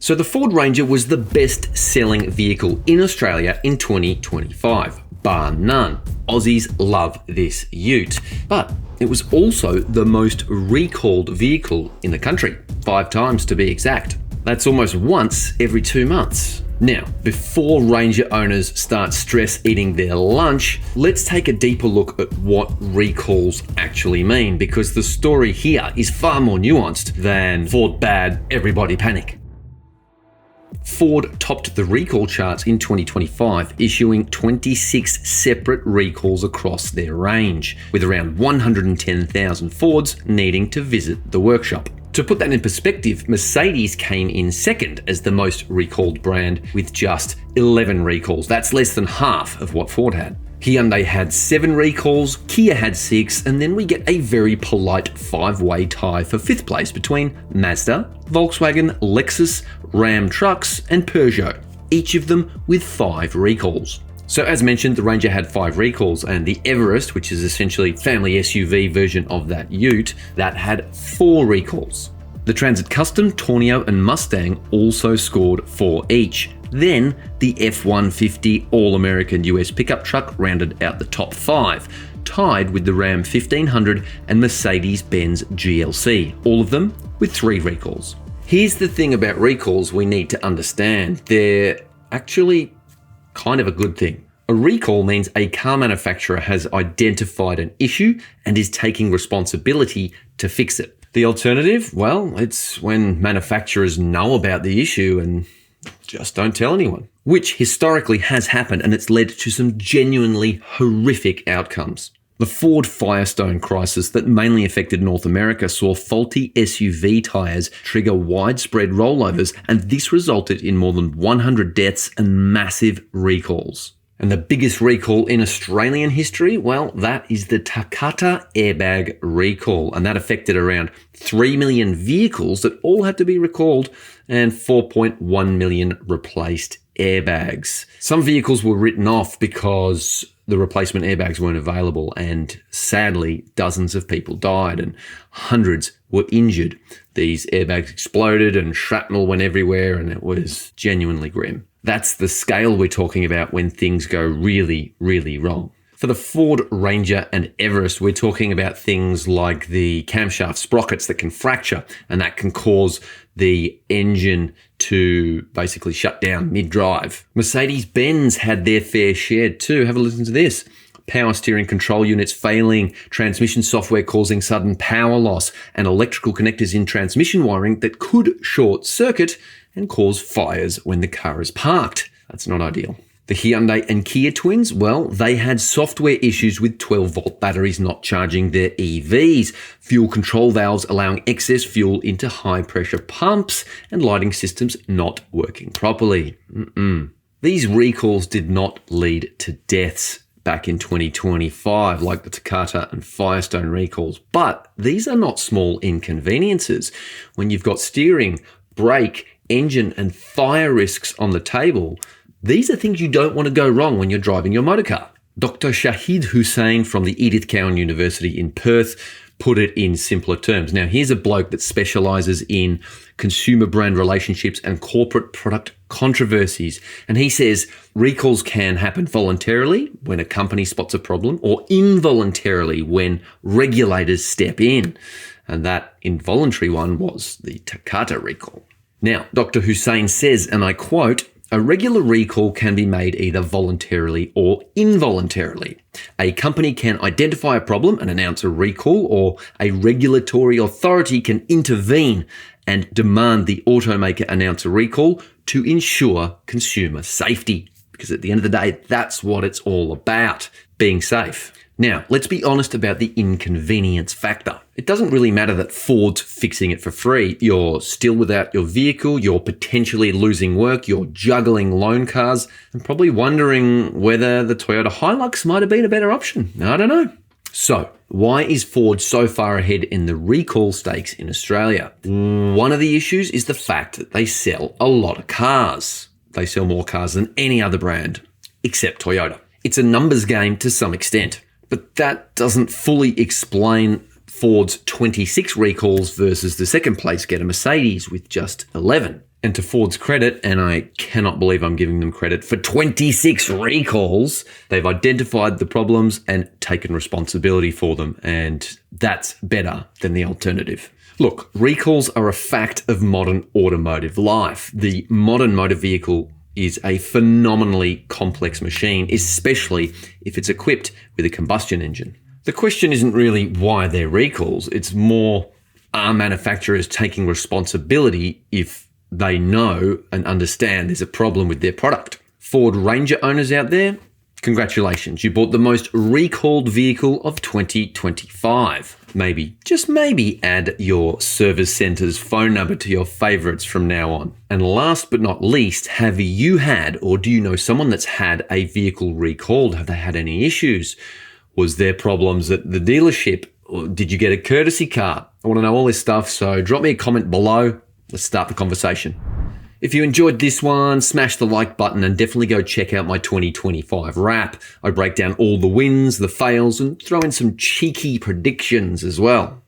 So the Ford Ranger was the best-selling vehicle in Australia in 2025, bar none. Aussies love this ute. But it was also the most recalled vehicle in the country, 5 times to be exact. That's almost once every 2 months. Now, before Ranger owners start stress eating their lunch, let's take a deeper look at what recalls actually mean, because the story here is far more nuanced than Ford bad, everybody panic. Ford topped the recall charts in 2025, issuing 26 separate recalls across their range, with around 110,000 Fords needing to visit the workshop. To put that in perspective, Mercedes came in second as the most recalled brand with just 11 recalls. That's less than half of what Ford had. Hyundai had 7 recalls, Kia had 6, and then we get a very polite 5-way tie for 5th place between Mazda, Volkswagen, Lexus, Ram Trucks, and Peugeot, each of them with 5 recalls. So as mentioned, the Ranger had 5 recalls, and the Everest, which is essentially family SUV version of that ute, that had 4 recalls. The Transit Custom, Tourneo, and Mustang also scored 4 each. Then the F-150 All-American US pickup truck rounded out the top 5, tied with the Ram 1500 and Mercedes-Benz GLC, all of them with 3 recalls. Here's the thing about recalls we need to understand. They're actually kind of a good thing. A recall means a car manufacturer has identified an issue and is taking responsibility to fix it. The alternative, well, it's when manufacturers know about the issue and just don't tell anyone, which historically has happened, and it's led to some genuinely horrific outcomes. The Ford Firestone crisis that mainly affected North America saw faulty SUV tyres trigger widespread rollovers, and this resulted in more than 100 deaths and massive recalls. And the biggest recall in Australian history, well, that is the Takata airbag recall, and that affected around 3 million vehicles that all had to be recalled and 4.1 million replaced airbags. Some vehicles were written off because the replacement airbags weren't available, and sadly, dozens of people died and hundreds were injured. These airbags exploded and shrapnel went everywhere, and it was genuinely grim. That's the scale we're talking about when things go really, really wrong. For the Ford Ranger and Everest, we're talking about things like the camshaft sprockets that can fracture, and that can cause the engine to basically shut down mid-drive. Mercedes-Benz had their fair share too. Have a listen to this. Power steering control units failing, transmission software causing sudden power loss, and electrical connectors in transmission wiring that could short circuit and cause fires when the car is parked. That's not ideal. The Hyundai and Kia twins, well, they had software issues with 12-volt batteries not charging their EVs, fuel control valves allowing excess fuel into high-pressure pumps, and lighting systems not working properly. These recalls did not lead to deaths back in 2025 like the Takata and Firestone recalls, but these are not small inconveniences. When you've got steering, brake, engine, and fire risks on the table, these are things you don't want to go wrong when you're driving your motorcar. Dr. Shahid Hussain from the Edith Cowan University in Perth put it in simpler terms. Now, here's a bloke that specialises in consumer brand relationships and corporate product controversies. And he says recalls can happen voluntarily when a company spots a problem, or involuntarily when regulators step in. And that involuntary one was the Takata recall. Now, Dr. Hussain says, and I quote, "A regular recall can be made either voluntarily or involuntarily. A company can identify a problem and announce a recall, or a regulatory authority can intervene and demand the automaker announce a recall to ensure consumer safety." Because at the end of the day, that's what it's all about, being safe. Now, let's be honest about the inconvenience factor. It doesn't really matter that Ford's fixing it for free. You're still without your vehicle, you're potentially losing work, you're juggling loan cars, and probably wondering whether the Toyota Hilux might have been a better option. I don't know. So, why is Ford so far ahead in the recall stakes in Australia? One of the issues is the fact that they sell a lot of cars. They sell more cars than any other brand, except Toyota. It's a numbers game to some extent. But that doesn't fully explain Ford's 26 recalls versus the second place getter Mercedes with just 11. And to Ford's credit, and I cannot believe I'm giving them credit, for 26 recalls, they've identified the problems and taken responsibility for them. And that's better than the alternative. Look, recalls are a fact of modern automotive life. The modern motor vehicle is a phenomenally complex machine, especially if it's equipped with a combustion engine. The question isn't really why they're recalls, it's more, are manufacturers taking responsibility if they know and understand there's a problem with their product? Ford Ranger owners out there, congratulations, you bought the most recalled vehicle of 2025. Maybe, just maybe, add your service center's phone number to your favorites from now on. And last but not least, have you had, or do you know someone that's had a vehicle recalled? Have they had any issues? Was there problems at the dealership? Or did you get a courtesy car? I want to know all this stuff, so drop me a comment below. Let's start the conversation. If you enjoyed this one, smash the like button and definitely go check out my 2025 wrap. I break down all the wins, the fails, and throw in some cheeky predictions as well.